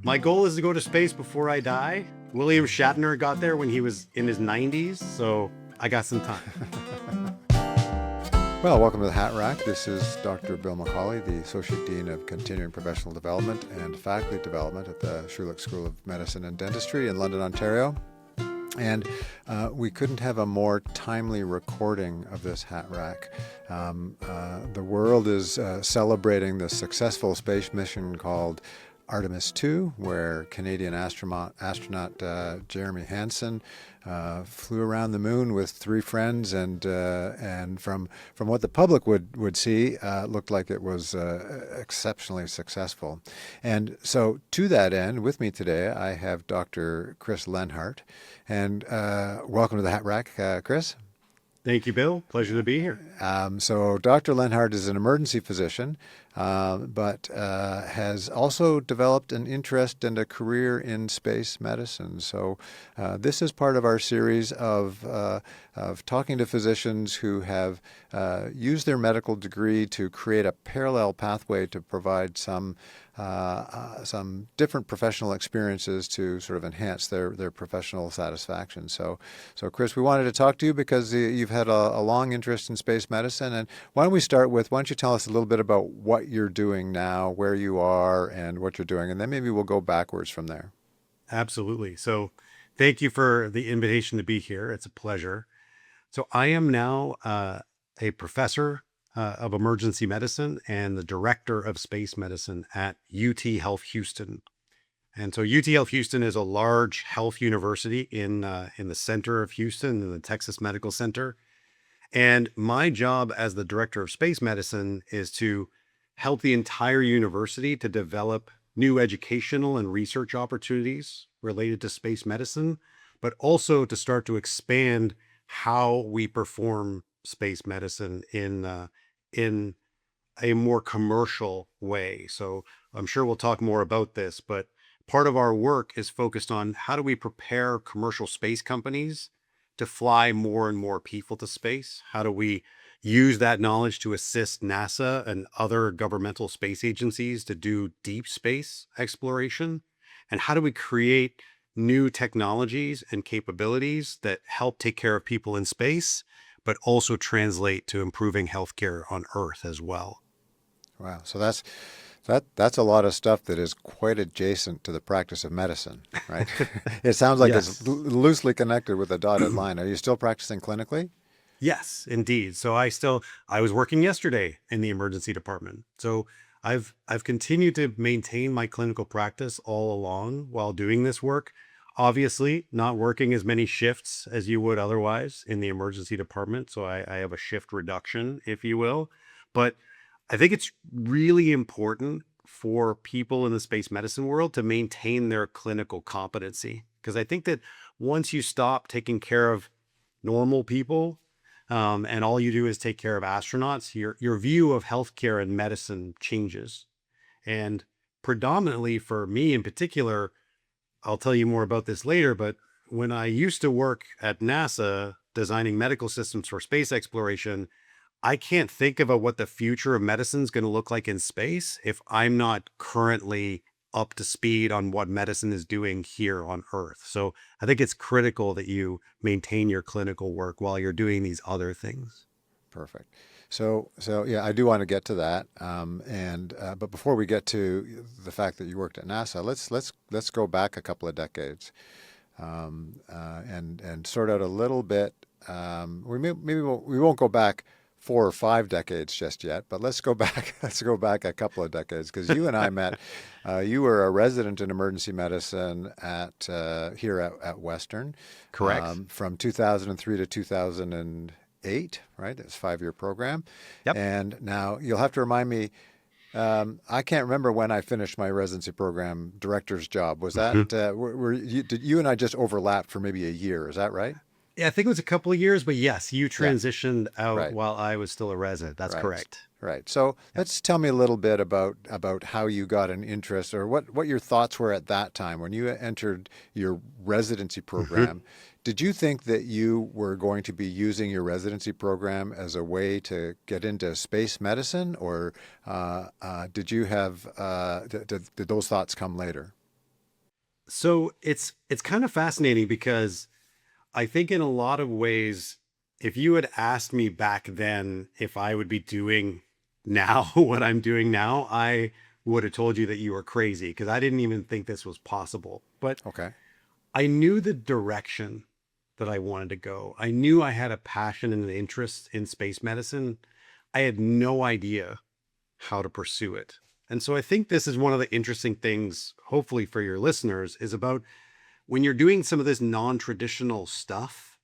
My goal is to go to space before I die. William Shatner got there when he was in his 90s, so I got some time. Well, welcome to the Hat Rack. This is Dr. Bill McCauley, the Associate Dean of Continuing Professional Development and Faculty Development at the Schulich School of Medicine and Dentistry in London, Ontario. And we couldn't have a more timely recording of this Hat Rack. The world is celebrating the successful space mission called Artemis II, where Canadian astronaut Jeremy Hansen flew around the moon with three friends, and from what the public would see, looked like it was exceptionally successful. And so, to that end, with me today, I have Dr. Kris Lehnhardt, and welcome to the Hat Rack, Kris. Thank you, Bill. Pleasure to be here. So Dr. Lehnhardt is an emergency physician, but has also developed an interest and a career in space medicine. So this is part of our series of talking to physicians who have used their medical degree to create a parallel pathway to provide some different professional experiences to sort of enhance their professional satisfaction. So Kris, we wanted to talk to you because you've had a long interest in space medicine. And why don't you tell us a little bit about what you're doing now, where you are, and what you're doing, and then maybe we'll go backwards from there. Absolutely. So thank you for the invitation to be here. It's a pleasure. So I am now a professor of emergency medicine and the director of space medicine at UTHealth Houston. And so UTHealth Houston is a large health university in the center of Houston, in the Texas Medical Center. And my job as the director of space medicine is to help the entire university to develop new educational and research opportunities related to space medicine, but also to start to expand how we perform space medicine in a more commercial way. So I'm sure we'll talk more about this, but part of our work is focused on how do we prepare commercial space companies to fly more and more people to space? How do we use that knowledge to assist NASA and other governmental space agencies to do deep space exploration? And how do we create new technologies and capabilities that help take care of people in space, but also translate to improving healthcare on Earth as well? Wow. So that's a lot of stuff that is quite adjacent to the practice of medicine, right? It sounds like Yes. it's loosely connected with a dotted line. Are you still practicing clinically? Yes, indeed. So I was working yesterday in the emergency department. So I've continued to maintain my clinical practice all along while doing this work. Obviously, not working as many shifts as you would otherwise in the emergency department. So I have a shift reduction, if you will. But I think it's really important for people in the space medicine world to maintain their clinical competency. Because I think that once you stop taking care of normal people, and all you do is take care of astronauts, your view of healthcare and medicine changes. And predominantly for me in particular, I'll tell you more about this later, but when I used to work at NASA designing medical systems for space exploration, I can't think about what the future of medicine is going to look like in space if I'm not currently up to speed on what medicine is doing here on Earth. So I think it's critical that you maintain your clinical work while you're doing these other things. Perfect. So yeah, I do want to get to that. But before we get to the fact that you worked at NASA, let's go back a couple of decades, and sort out a little bit. We won't go back 4 or 5 decades just yet, but let's go back. Let's go back a couple of decades because you and I met. You were a resident in emergency medicine here at Western. Correct. From 2003 to 2008, right? That's a 5-year program. Yep. And now you'll have to remind me. I can't remember when I finished my residency program director's job. Was that did you and I just overlap for maybe a year? Is that right? Yeah, I think it was a couple of years, but yes, you Yeah. transitioned out Right. while I was still a resident. That's Right. correct. Right. So let's tell me a little bit about how you got an interest or what your thoughts were at that time when you entered your residency program. Did you think that you were going to be using your residency program as a way to get into space medicine, or did you have did those thoughts come later? So it's kind of fascinating because I think in a lot of ways, if you had asked me back then if I would be doing now what I'm doing now, I would have told you that you were crazy because I didn't even think this was possible. But Okay. I knew the direction that I wanted to go. I knew I had a passion and an interest in space medicine. I had no idea how to pursue it. And so I think this is one of the interesting things, hopefully for your listeners, is about when you're doing some of this non-traditional stuff,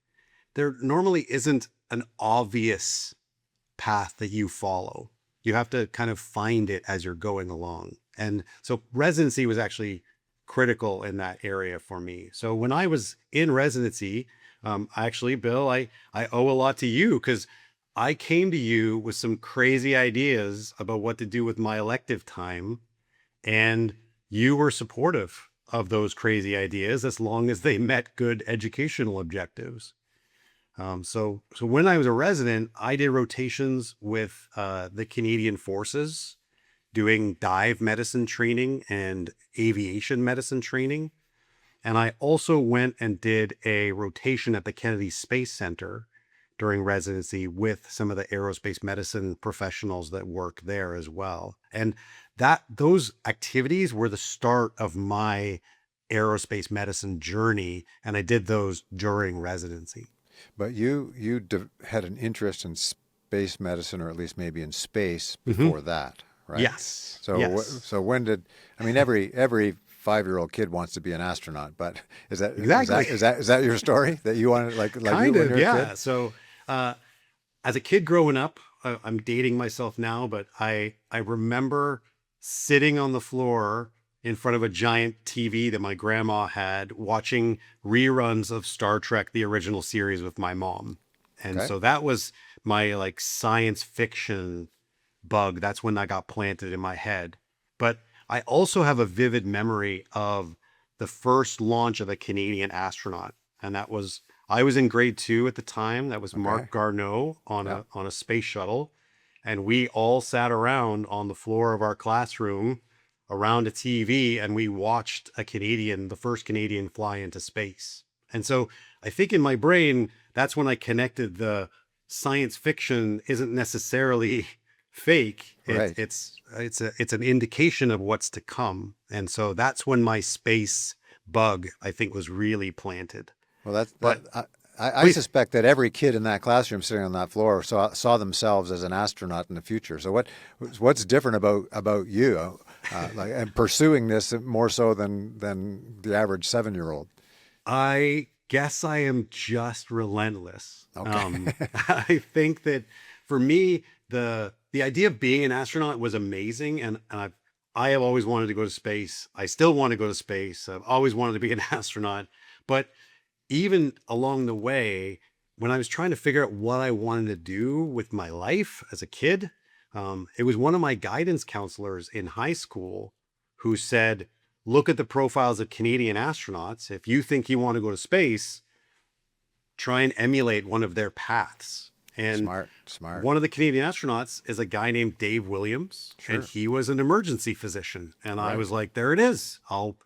there normally isn't an obvious path that you follow. You have to kind of find it as you're going along. And so residency was actually critical in that area for me. So when I was in residency, actually, Bill, I owe a lot to you because I came to you with some crazy ideas about what to do with my elective time. And you were supportive of those crazy ideas as long as they met good educational objectives. So when I was a resident, I did rotations with the Canadian Forces, doing dive medicine training and aviation medicine training. And I also went and did a rotation at the Kennedy Space Center during residency with some of the aerospace medicine professionals that work there as well. And that those activities were the start of my aerospace medicine journey. And I did those during residency. But you had an interest in space medicine, or at least maybe in space Mhm. before that, right? Yes. So Yes. so when did I mean every 5-year-old kid wants to be an astronaut, but Exactly. is that your story that you wanted like you Kind when of. you were a kid? Yeah. So, uh, as a kid growing up, I'm dating myself now, but I remember sitting on the floor in front of a giant TV that my grandma had, watching reruns of Star Trek, the original series, with my mom. And Okay. so that was my like science fiction bug. That's when that got planted in my head. But I also have a vivid memory of the first launch of a Canadian astronaut, and that was I was in grade 2 at the time. That was Okay. Mark Garneau on Yeah. a space shuttle, and we all sat around on the floor of our classroom around a TV, and we watched the first Canadian fly into space. And so I think in my brain, that's when I connected the science fiction isn't necessarily fake. Right. It's an indication of what's to come. And so that's when my space bug, I think, was really planted. Well, that's But that. I please, suspect that every kid in that classroom sitting on that floor saw themselves as an astronaut in the future. So what's different about you, like and pursuing this more so than the average 7-year-old? I guess I am just relentless. Okay. I think that for me, the idea of being an astronaut was amazing, and I have always wanted to go to space. I still want to go to space. I've always wanted to be an astronaut, but even along the way, when I was trying to figure out what I wanted to do with my life as a kid, it was one of my guidance counselors in high school who said, look at the profiles of Canadian astronauts. If you think you want to go to space, try and emulate one of their paths. And Smart, smart. one of the Canadian astronauts is a guy named Dave Williams, and Sure. he was an emergency physician. And I Right. was like, there it is. I'll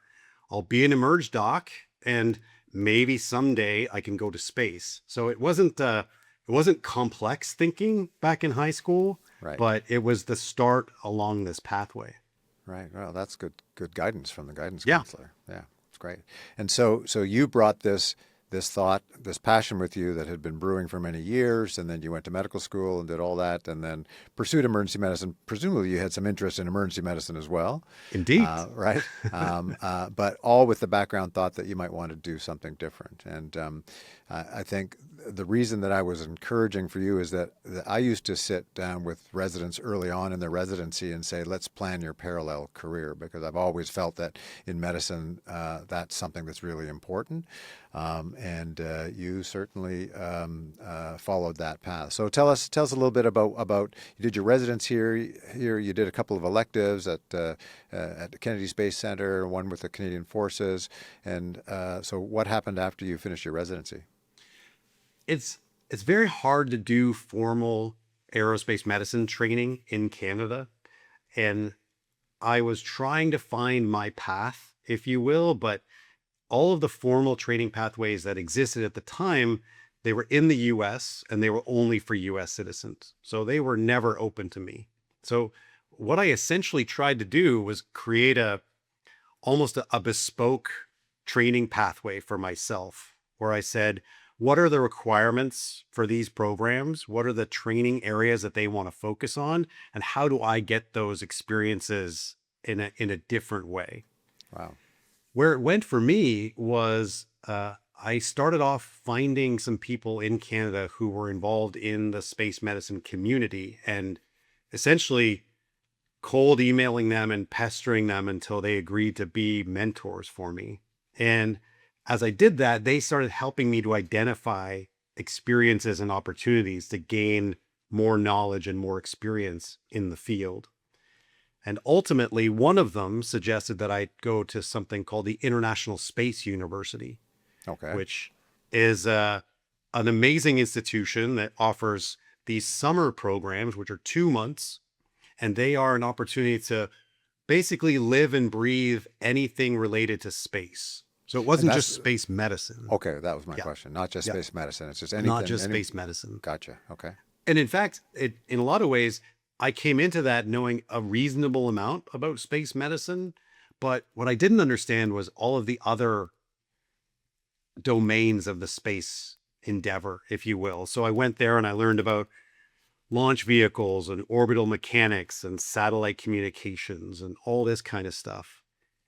be an emerge doc, and maybe someday I can go to space. So it wasn't complex thinking back in high school, Right. but it was the start along this pathway. Right. Well, that's good guidance from the guidance Yeah. counselor. Yeah, it's great. And so you brought this thought, this passion with you that had been brewing for many years, and then you went to medical school and did all that, and then pursued emergency medicine. Presumably, you had some interest in emergency medicine as well, Indeed. right? But all with the background thought that you might want to do something different. And I think the reason that I was encouraging for you is that I used to sit down with residents early on in their residency and say, let's plan your parallel career, because I've always felt that in medicine, that's something that's really important. And you certainly followed that path. So tell us a little bit about you did your residence here. You did a couple of electives at the Kennedy Space Center, one with the Canadian Forces. And so what happened after you finished your residency? It's very hard to do formal aerospace medicine training in Canada, and I was trying to find my path, if you will, but all of the formal training pathways that existed at the time, they were in the US and they were only for US citizens. So they were never open to me. So what I essentially tried to do was create almost a bespoke training pathway for myself, where I said, what are the requirements for these programs? What are the training areas that they want to focus on? And how do I get those experiences in a different way? Wow. Where it went for me was I started off finding some people in Canada who were involved in the space medicine community and essentially cold emailing them and pestering them until they agreed to be mentors for me. And as I did that, they started helping me to identify experiences and opportunities to gain more knowledge and more experience in the field. And ultimately, one of them suggested that I go to something called the International Space University, Okay. which is an amazing institution that offers these summer programs, which are 2 months, and they are an opportunity to basically live and breathe anything related to space. So it wasn't just space medicine. Okay, that was my Yeah. question. Not just Yeah. space medicine. It's just anything. Not just space medicine. Gotcha. Okay. And in fact, in a lot of ways, I came into that knowing a reasonable amount about space medicine. But what I didn't understand was all of the other domains of the space endeavor, if you will. So I went there and I learned about launch vehicles and orbital mechanics and satellite communications and all this kind of stuff.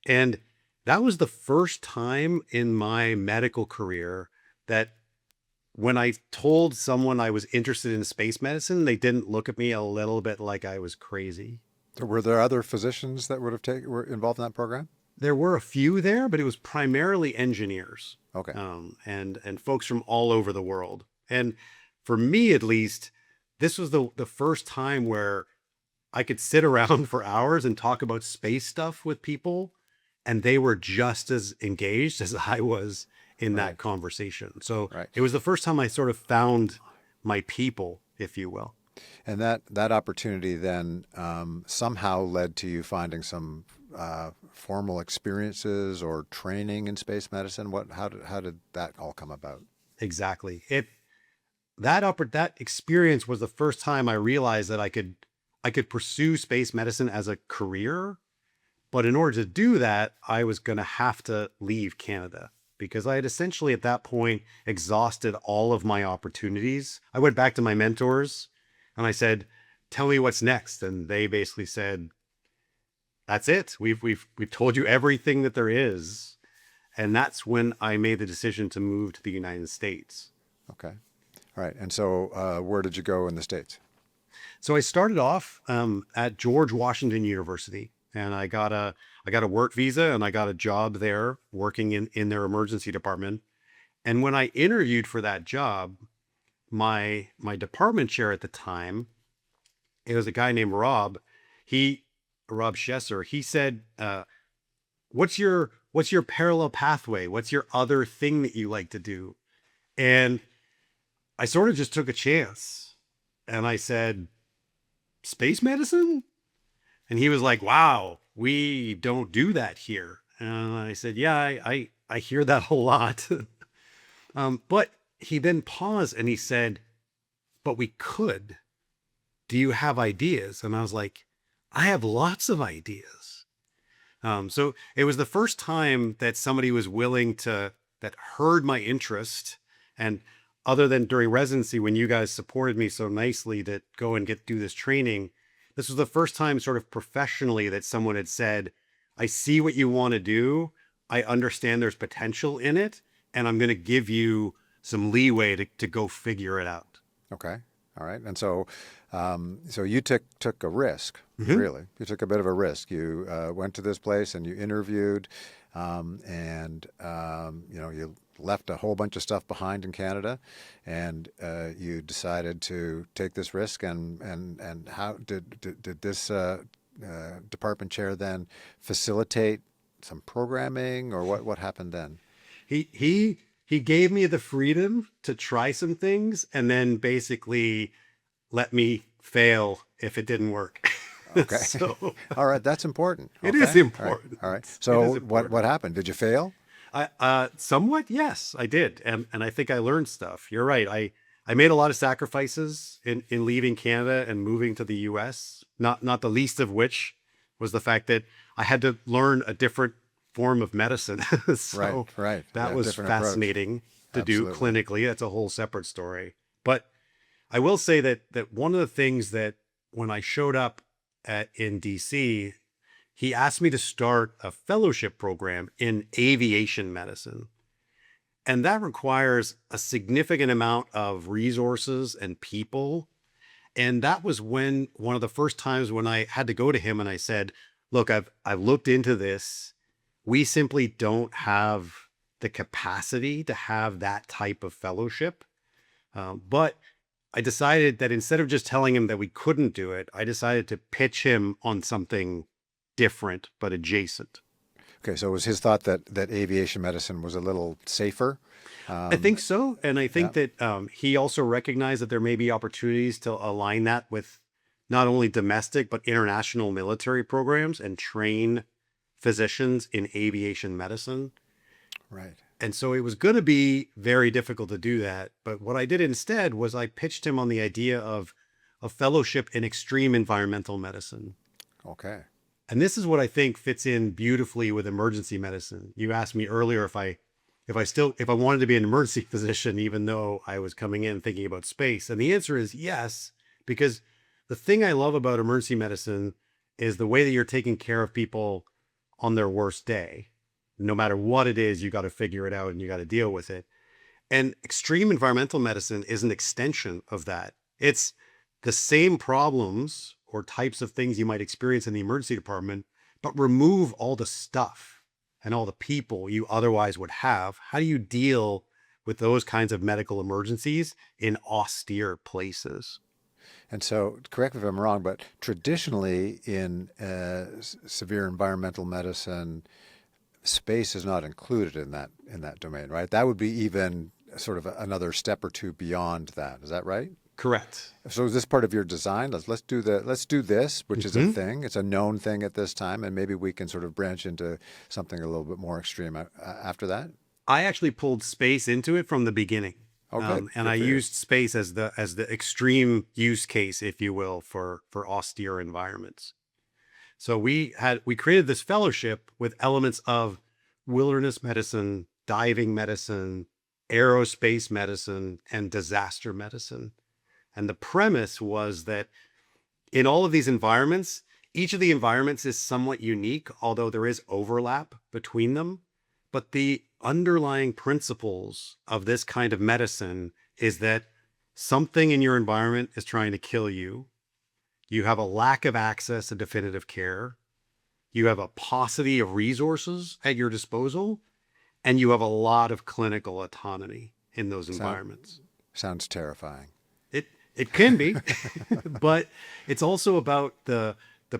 And that was the first time in my medical career that when I told someone I was interested in space medicine, they didn't look at me a little bit like I was crazy. So were there other physicians that were involved in that program? There were a few there, but it was primarily engineers. Okay. And folks from all over the world. And for me, at least, this was the first time where I could sit around for hours and talk about space stuff with people, and they were just as engaged as I was in that conversation. So it was the first time I sort of found my people, if you will. And that opportunity then somehow led to you finding some formal experiences or training in space medicine. How did that all come about? Exactly. That experience was the first time I realized that I could pursue space medicine as a career, but in order to do that, I was going to have to leave Canada because I had essentially at that point exhausted all of my opportunities. I went back to my mentors and I said, "Tell me what's next." And they basically said, "That's it. We've told you everything that there is." And that's when I made the decision to move to the United States. Okay. All right. And so where did you go in the States? So I started off at George Washington University, and I got a work visa and I got a job there working in their emergency department. And when I interviewed for that job, my department chair at the time, it was a guy named Rob Schesser. He said, what's your parallel pathway? What's your other thing that you like to do? And I sort of just took a chance and I said, space medicine? And he was like, "Wow, we don't do that here." And I said, "Yeah, I hear that a lot." But he then paused and he said, "But we could. Do you have ideas?" And I was like, "I have lots of ideas." So it was the first time that somebody was willing that heard my interest. And other than during residency, when you guys supported me so nicely to go and do this training, this was the first time sort of professionally that someone had said, "I see what you want to do. I understand there's potential in it, and I'm going to give you some leeway to go figure it out." Okay. All right. And so so you took a risk, Mm-hmm. really. You took a bit of a risk. You went to this place and you interviewed you left a whole bunch of stuff behind in Canada, and you decided to take this risk. And how did this department chair then facilitate some programming, or what happened then? He gave me the freedom to try some things and then basically let me fail if it didn't work. Okay. So All right. That's important. it Okay. is important. All right. It So is important. what happened? Did you fail? Somewhat, yes, I did, and I think I learned stuff. You're right. I made a lot of sacrifices in leaving Canada and moving to the U.S. Not the least of which was the fact that I had to learn a different form of medicine. Right, So right. that Yeah, was different approach. fascinating to do Absolutely. clinically. That's a whole separate story. But I will say that one of the things that when I showed up in DC, he asked me to start a fellowship program in aviation medicine. And that requires a significant amount of resources and people. And that was when one of the first times when I had to go to him and I said, look, I've looked into this. We simply don't have the capacity to have that type of fellowship. But I decided that instead of just telling him that we couldn't do it, I decided to pitch him on something different but adjacent. Okay, so it was his thought that aviation medicine was a little safer. I Um, think so. And I yeah, think that he also recognized that there may be opportunities to align that with not only domestic, but international military programs and train physicians in aviation medicine. right. And so it was going to be very difficult to do that. But what I did instead was I pitched him on the idea of a fellowship in extreme environmental medicine. Okay. And this is what I think fits in beautifully with emergency medicine. You asked me earlier if I wanted to be an emergency physician, even though I was coming in thinking about space. And the answer is yes, because the thing I love about emergency medicine is the way that you're taking care of people on their worst day. No matter what it is, you got to figure it out and you got to deal with it. And extreme environmental medicine is an extension of that. It's the same problems or types of things you might experience in the emergency department, but remove all the stuff and all the people you otherwise would have. How do you deal with those kinds of medical emergencies in austere places? And so, correct me if I'm wrong, but traditionally in severe environmental medicine, space is not included in that domain, right? That would be even sort of another step or two beyond that. Is that right? Correct. So is this part of your design? Let's do this, which is a Mhm. thing. It's a known thing at this time, and maybe we can sort of branch into something a little bit more extreme after that. I actually pulled space into it from the beginning. Oh, good, And good I for you. used space as the extreme use case, if you will, for austere environments. So we created this fellowship with elements of wilderness medicine, diving medicine, aerospace medicine, and disaster medicine. And the premise was that in all of these environments, each of the environments is somewhat unique, although there is overlap between them. But the underlying principles of this kind of medicine is that something in your environment is trying to kill you. You have a lack of access to definitive care. You have a paucity of resources at your disposal, and you have a lot of clinical autonomy in those Sound, environments. sounds terrifying. It can be, but it's also about the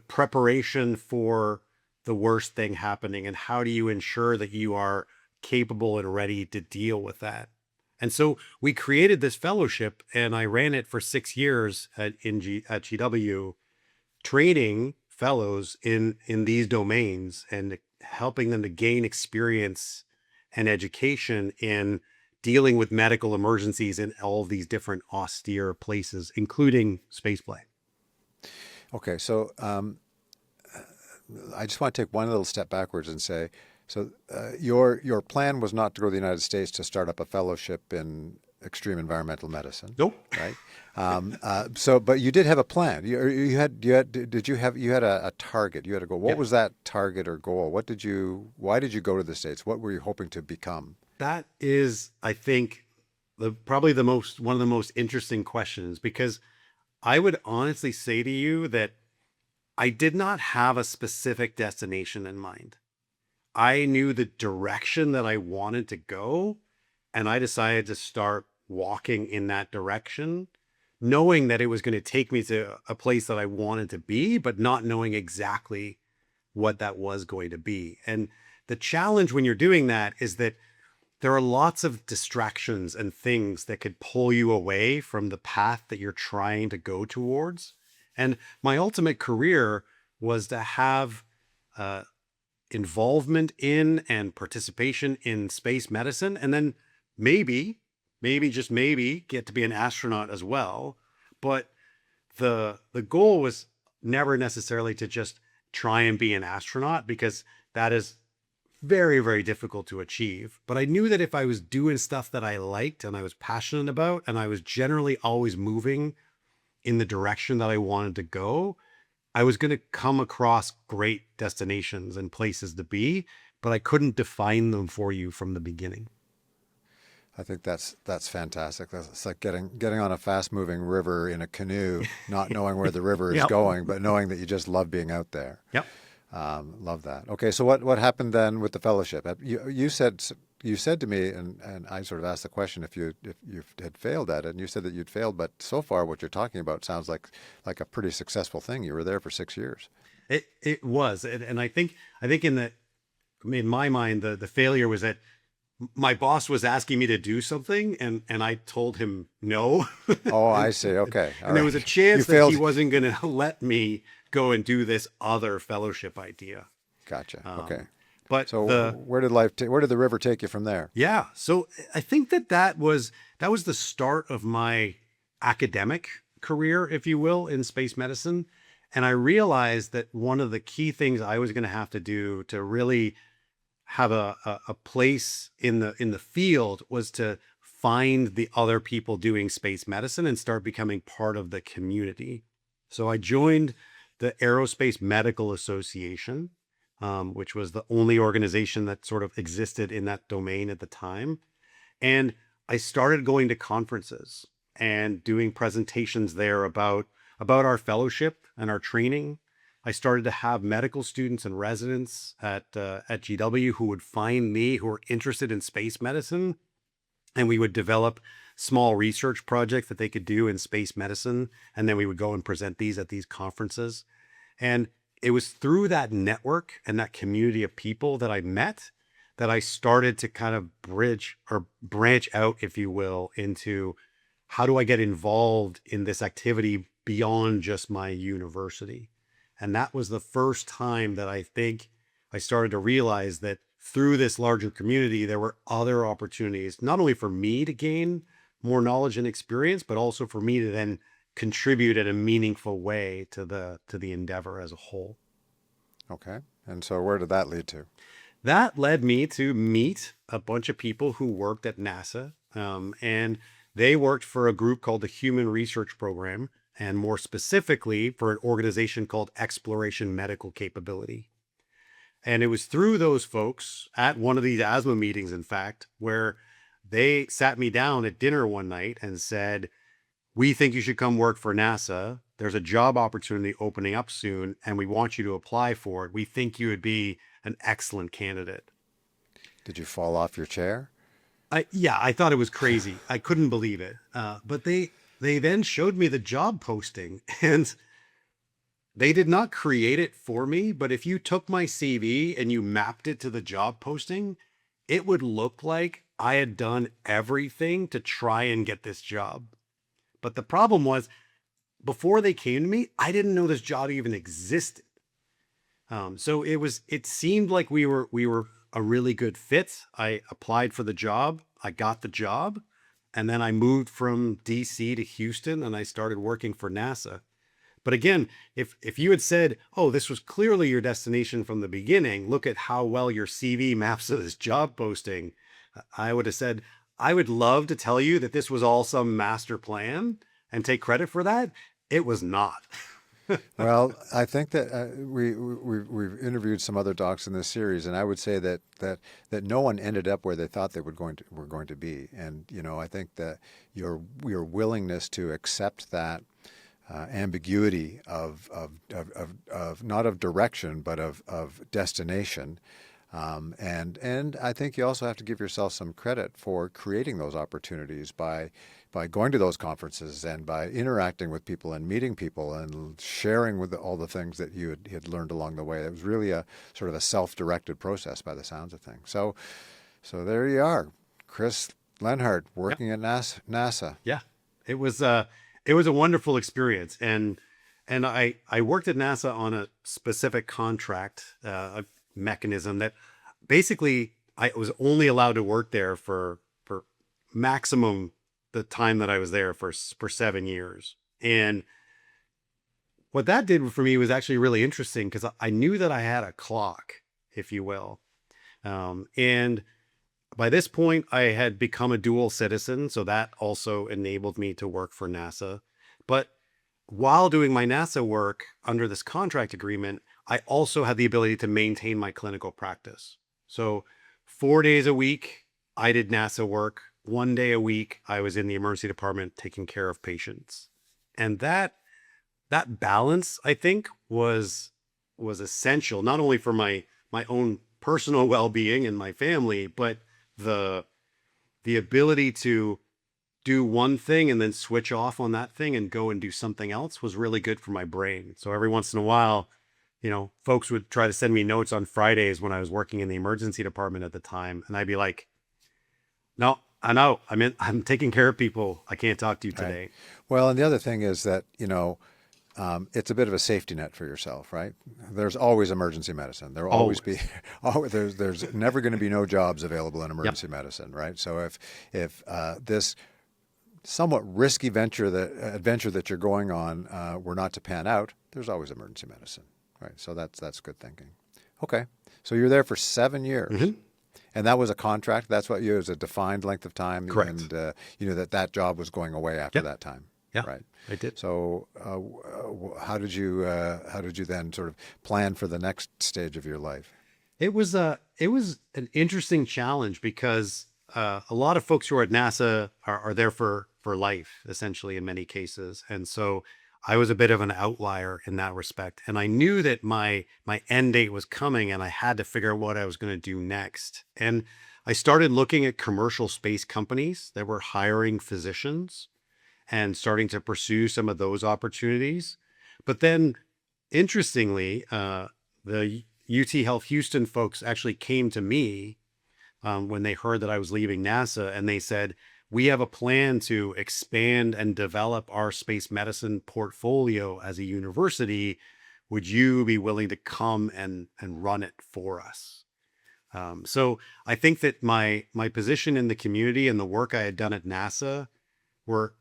preparation for the worst thing happening and how do you ensure that you are capable and ready to deal with that. And so we created this fellowship and I ran it for 6 years at GW, training fellows in these domains and helping them to gain experience and education in dealing with medical emergencies in all of these different austere places, including spaceflight. Okay, so I just want to take one little step backwards and say, so your plan was not to go to the United States to start up a fellowship in extreme environmental medicine, Nope. right? But you did have a plan. You had a target. You had a goal. What Yep. was that target or goal? Why did you go to the States? What were you hoping to become? That is, I think, probably the most one of the most interesting questions because I would honestly say to you that I did not have a specific destination in mind. I knew the direction that I wanted to go, and I decided to start walking in that direction, knowing that it was going to take me to a place that I wanted to be, but not knowing exactly what that was going to be. And the challenge when you're doing that is that there are lots of distractions and things that could pull you away from the path that you're trying to go towards. And my ultimate career was to have uh, involvement in and participation in space medicine, and then maybe, just maybe, get to be an astronaut as well. But the goal was never necessarily to just try and be an astronaut, because that is very, very difficult to achieve. But I knew that if I was doing stuff that I liked and I was passionate about, and I was generally always moving in the direction that I wanted to go, I was going to come across great destinations and places to be, but I couldn't define them for you from the beginning. I think that's fantastic. It's like getting on a fast moving river in a canoe, not knowing where the river is Yep. going, but knowing that you just love being out there. Yep. Love that. Okay, so what happened then with the fellowship? You said to me, and I sort of asked the question if you had failed at it, and you said that you'd failed, but so far what you're talking about sounds like a pretty successful thing. You were there for 6 years. It was, and I think in my mind the failure was that my boss was asking me to do something, and I told him no. Oh, I see. Okay. All And there right. was a chance You that failed. he wasn't going to let me go and do this other fellowship idea. Gotcha. Okay. But So where did the river take you from there? yeah, so I think that was the start of my academic career, if you will, in space medicine. And I realized that one of the key things I was going to have to do to really have a place in the field was to find the other people doing space medicine and start becoming part of the community. So I joined the Aerospace Medical Association, which was the only organization that sort of existed in that domain at the time. And I started going to conferences and doing presentations there about our fellowship and our training. I started to have medical students and residents at GW who would find me, who were interested in space medicine, and we would develop small research projects that they could do in space medicine, and then we would go and present these at these conferences. And it was through that network and that community of people that I met that I started to kind of bridge or branch out, if you will, into how do I get involved in this activity beyond just my university. And that was the first time that I think I started to realize that through this larger community, there were other opportunities, not only for me to gain more knowledge and experience, but also for me to then contribute in a meaningful way to the endeavor as a whole. Okay. And so where did that lead to? That led me to meet a bunch of people who worked at NASA, and they worked for a group called the Human Research Program, and more specifically for an organization called Exploration Medical Capability. And it was through those folks at one of these asthma meetings, in fact, where they sat me down at dinner one night and said, "We think you should come work for NASA. There's a job opportunity opening up soon, and we want you to apply for it. We think you would be an excellent candidate." Did you fall off your chair? Yeah, I thought it was crazy. I couldn't believe it. But they then showed me the job posting, and they did not create it for me. But if you took my CV and you mapped it to the job posting, it would look like I had done everything to try and get this job. But the problem was, before they came to me, I didn't know this job even existed. So it seemed like we were a really good fit. I applied for the job. I got the job. And then I moved from DC to Houston and I started working for NASA. But again, if you had said, "Oh, this was clearly your destination from the beginning, look at how well your CV maps to this job posting," I would have said, "I would love to tell you that this was all some master plan and take credit for that." It was not. Well, I think that we've interviewed some other docs in this series, and I would say that no one ended up where they thought they were going to be. And I think that your willingness to accept that ambiguity of not of direction but of destination. And I think you also have to give yourself some credit for creating those opportunities by going to those conferences and by interacting with people and meeting people and sharing with all the things that you had learned along the way. It was really a sort of a self-directed process by the sounds of things. So there you are, Kris Lehnhardt, working at NASA. Yeah, it was a wonderful experience, and I worked at NASA on a specific contract. mechanism that basically I was only allowed to work there for maximum the time that I was there for 7 years. And what that did for me was actually really interesting because I knew that I had a clock, if you will. And by this point, I had become a dual citizen. So that also enabled me to work for NASA. But while doing my NASA work under this contract agreement, I also had the ability to maintain my clinical practice. So 4 days a week, I did NASA work. 1 day a week, I was in the emergency department taking care of patients. And that balance, I think, was essential, not only for my own personal well-being and my family, but the ability to do one thing and then switch off on that thing and go and do something else was really good for my brain. So every once in a while, folks would try to send me notes on Fridays when I was working in the emergency department at the time, and I'd be like, "No, I know. I'm taking care of people. I can't talk to you today." Right. Well, and the other thing is that, it's a bit of a safety net for yourself, right? There's always emergency medicine. There'll always be, there's never going to be no jobs available in emergency medicine, right? So if this somewhat risky adventure that you're going on were not to pan out, there's always emergency medicine, right? So that's good thinking. Okay, so you're there for 7 years. Mm-hmm. And that was a contract. That's what it was, a defined length of time. Correct. And you know that job was going away after that time. Yeah, right. I did. So how did you then sort of plan for the next stage of your life? It was an interesting challenge because a lot of folks who are at NASA are there for life, essentially, in many cases. And so I was a bit of an outlier in that respect. And I knew that my end date was coming and I had to figure out what I was going to do next. And I started looking at commercial space companies that were hiring physicians and starting to pursue some of those opportunities. But then, interestingly, the UTHealth Houston folks actually came to me when they heard that I was leaving NASA, and they said, "We have a plan to expand and develop our space medicine portfolio as a university. Would you be willing to come and run it for us?" So I think that my position in the community and the work I had done at NASA were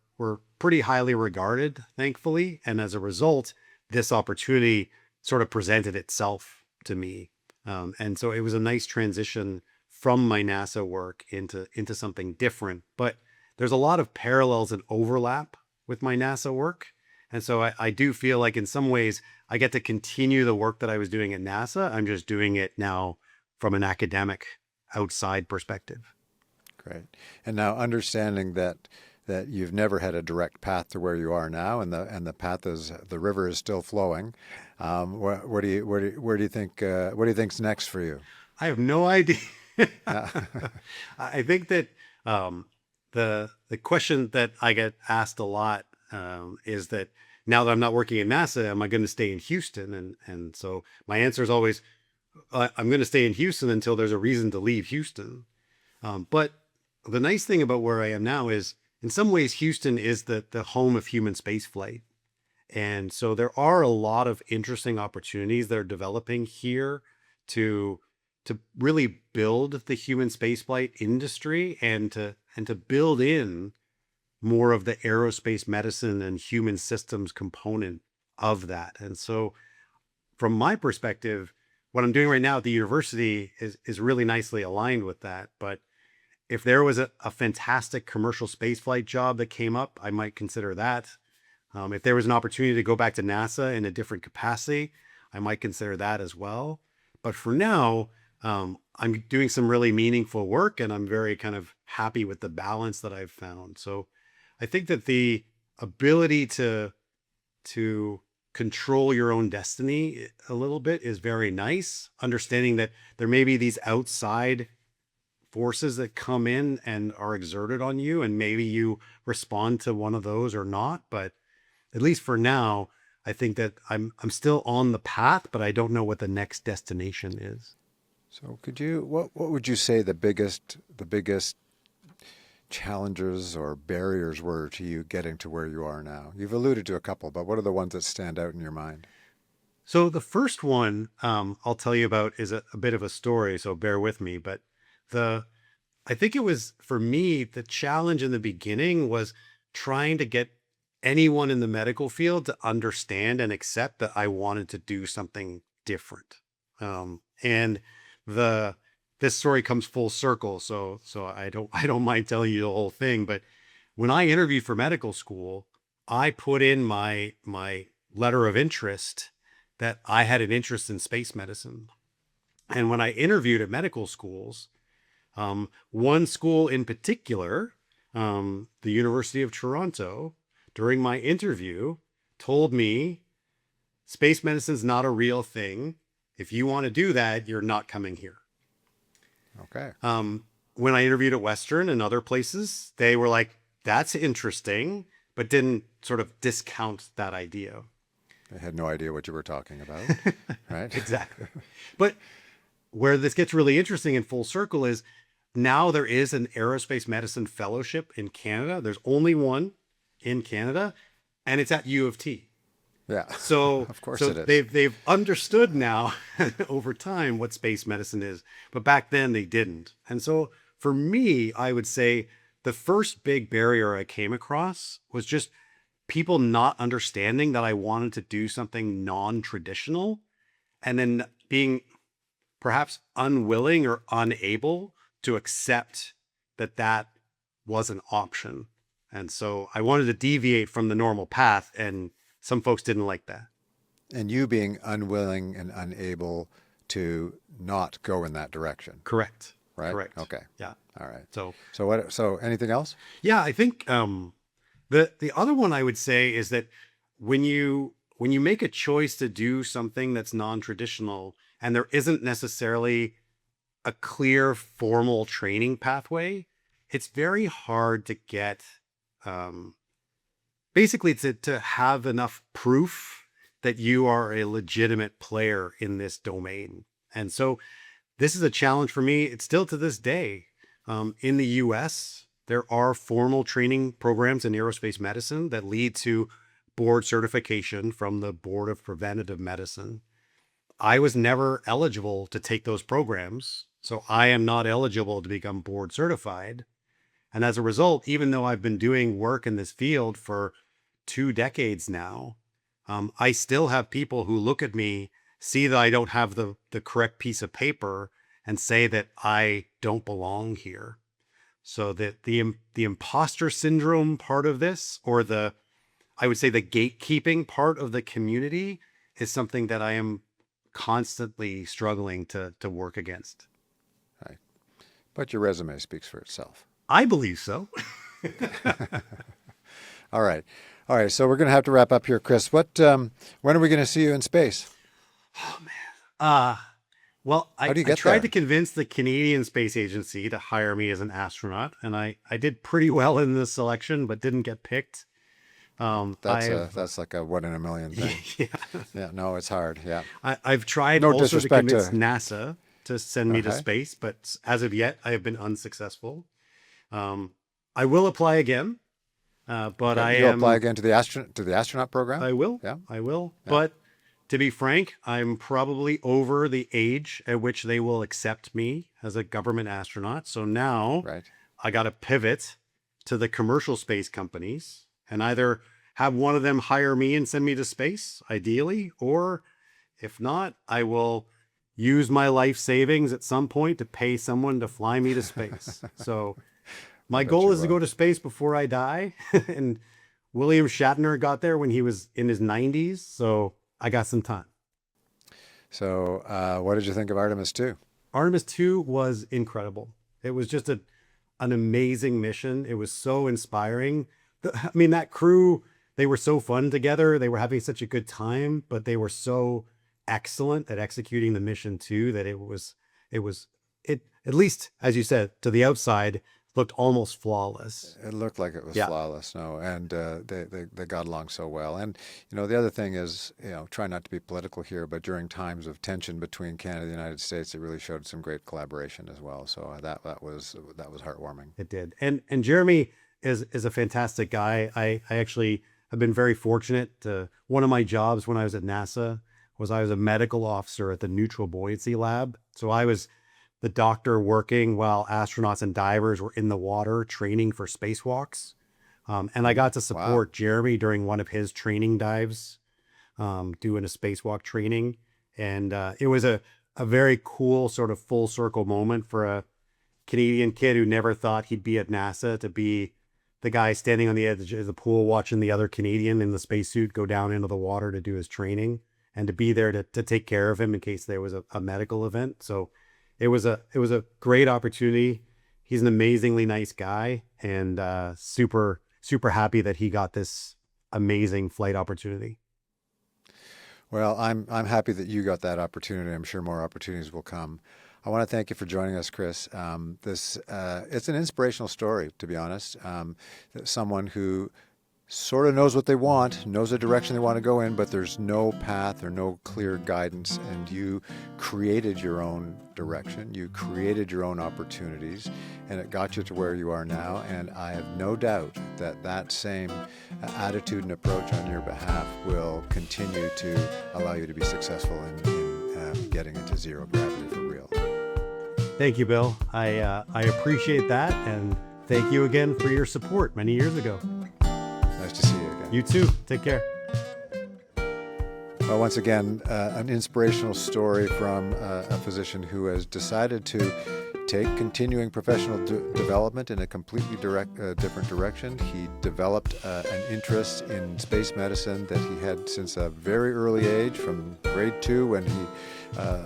pretty highly regarded, thankfully. And as a result, this opportunity sort of presented itself to me. And so it was a nice transition from my NASA work into something different. But there's a lot of parallels and overlap with my NASA work. And so I do feel like in some ways I get to continue the work that I was doing at NASA. I'm just doing it now from an academic outside perspective. Great. And now understanding that you've never had a direct path to where you are now, and the path is, the river is still flowing. Where do you think's next for you? I have no idea. I think that the question that I get asked a lot is that now that I'm not working at NASA, am I going to stay in Houston? And so my answer is always, I'm going to stay in Houston until there's a reason to leave Houston. But the nice thing about where I am now is, in some ways, Houston is the home of human spaceflight. And so there are a lot of interesting opportunities that are developing here to really build the human spaceflight industry and to build in more of the aerospace medicine and human systems component of that. And so from my perspective, what I'm doing right now at the university is really nicely aligned with that. But if there was a fantastic commercial spaceflight job that came up, I might consider that. If there was an opportunity to go back to NASA in a different capacity, I might consider that as well. But for now, I'm doing some really meaningful work, and I'm very kind of happy with the balance that I've found. So I think that the ability to control your own destiny a little bit is very nice. Understanding that there may be these outside forces that come in and are exerted on you, and maybe you respond to one of those or not. But at least for now, I think that I'm still on the path, but I don't know what the next destination is. So what would you say the biggest challenges or barriers were to you getting to where you are now? You've alluded to a couple, but what are the ones that stand out in your mind? So the first one I'll tell you about is a bit of a story, so bear with me. But the I think it was for me, the challenge in the beginning was trying to get anyone in the medical field to understand and accept that I wanted to do something different. And the this story comes full circle, so I don't mind telling you the whole thing. But when I interviewed for medical school, I put in my letter of interest that I had an interest in space medicine. And when I interviewed at medical schools, one school in particular, the University of Toronto, during my interview, told me space medicine's not a real thing. If you want to do that, you're not coming here. Okay. When I interviewed at Western and other places, they were like, that's interesting, but didn't sort of discount that idea. I had no idea what you were talking about, right? Exactly. But where this gets really interesting in full circle is now there is an aerospace medicine fellowship in Canada. There's only one in Canada, and it's at U of T. Yeah. So, Of course so it is. they've understood now over time what space medicine is, but back then they didn't. And so for me, I would say the first big barrier I came across was just people not understanding that I wanted to do something non-traditional, and then being perhaps unwilling or unable to accept that that was an option. And so I wanted to deviate from the normal path, and some folks didn't like that. And you being unwilling and unable to not go in that direction, Correct. right? Correct. Okay. Yeah. All right. So So what? So anything else? yeah, I think the other one I would say is that when you make a choice to do something that's non-traditional and there isn't necessarily a clear formal training pathway, it's very hard to get um, basically to have enough proof that you are a legitimate player in this domain. And so this is a challenge for me. It's still to this day. In the US, there are formal training programs in aerospace medicine that lead to board certification from the Board of Preventative Medicine. I was never eligible to take those programs, so I am not eligible to become board certified. And as a result, even though I've been doing work in this field for 2 decades now, I still have people who look at me, see that I don't have the correct piece of paper, and say that I don't belong here. So that the imposter syndrome part of this, or I would say the gatekeeping part of the community, is something that I am constantly struggling to work against. Right. But your resume speaks for itself. I believe so. All right. All right. So we're going to have to wrap up here, Kris. When are we going to see you in space? Oh man. Well, How I, do you I get tried there? to convince the Canadian Space Agency to hire me as an astronaut, and I did pretty well in this selection, but didn't get picked. I've That's like a 1 in a million thing. yeah, Yeah. No, it's hard. Yeah. I've tried No also to disrespect convince to. NASA to send me to Okay. space, but as of yet, I have been unsuccessful. I will apply again, but Okay. I You'll apply am again to the astronaut program. I will. Yeah. I will. Yeah. But to be frank, I'm probably over the age at which they will accept me as a government astronaut. So now Right. I got to pivot to the commercial space companies and either have one of them hire me and send me to space, ideally, or if not, I will use my life savings at some point to pay someone to fly me to space. So I my bet goal you is to go will. to space before I die. And William Shatner got there when he was in his 90s. So I got some time. So, what did you think of Artemis 2? Artemis 2 was incredible. It was just an amazing mission. It was so inspiring. I mean, that crew, they were so fun together. They were having such a good time, but they were so excellent at executing the mission too that it at least, as you said, to the outside, looked almost flawless. It looked like it was Yeah, flawless. No, and they got along so well. And the other thing is, try not to be political here, but during times of tension between Canada and the United States, it really showed some great collaboration as well. So that was heartwarming. it did. And Jeremy is a fantastic guy. I actually have been very fortunate. One of my jobs when I was at NASA was I was a medical officer at the Neutral Buoyancy Lab. So I was the doctor working while astronauts and divers were in the water training for spacewalks. And I got to support Jeremy during one of his training dives, doing a spacewalk training. And it was a very cool sort of full circle moment for a Canadian kid who never thought he'd be at NASA to be the guy standing on the edge of the pool watching the other Canadian in the spacesuit go down into the water to do his training, and to be there to take care of him in case there was a medical event. So it was a great opportunity. He's an amazingly nice guy, and super happy that he got this amazing flight opportunity. Well, I'm happy that you got that opportunity. I'm sure more opportunities will come. I want to thank you for joining us, Kris. It's an inspirational story, to be honest. Someone who sort of knows what they want, knows the direction they want to go in, but there's no path or no clear guidance. And you created your own direction. You created your own opportunities, and it got you to where you are now. And I have no doubt that that same attitude and approach on your behalf will continue to allow you to be successful in getting into zero gravity for real. Thank you, Bill. I appreciate that, and thank you again for your support many years ago. Nice to see you again. You too. Take care. Well, once again, an inspirational story from a physician who has decided to take continuing professional development in a completely different direction. He developed an interest in space medicine that he had since a very early age, from grade 2, when he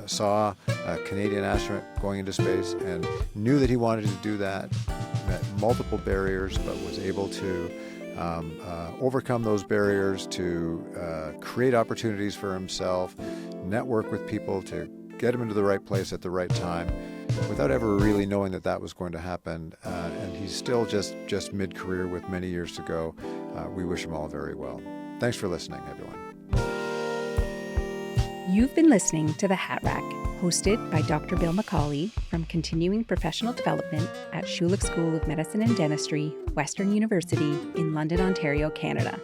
saw a Canadian astronaut going into space and knew that he wanted to do that, met multiple barriers, but was able to overcome those barriers to create opportunities for himself, network with people to get him into the right place at the right time, without ever really knowing that that was going to happen. And he's still just mid-career with many years to go. We wish him all very well. Thanks for listening, everyone. You've been listening to The Hat Rack, hosted by Dr. Bill McCauley from Continuing Professional Development at Schulich School of Medicine and Dentistry, Western University in London, Ontario, Canada.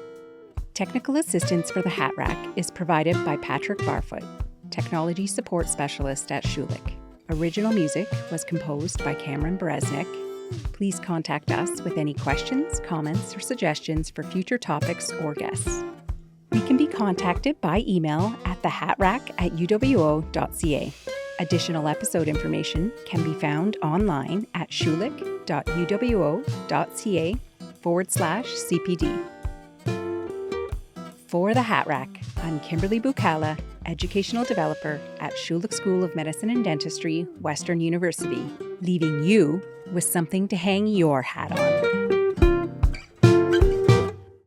Technical assistance for The Hat Rack is provided by Patrick Barfoot, Technology Support Specialist at Schulich. Original music was composed by Cameron Bereznik. Please contact us with any questions, comments, or suggestions for future topics or guests. We can be contacted by email at thehatrack@uwo.ca. Additional episode information can be found online at schulich.uwo.ca/CPD. For The Hat Rack, I'm Kimberly Bukala, Educational Developer at Schulich School of Medicine and Dentistry, Western University, leaving you with something to hang your hat on.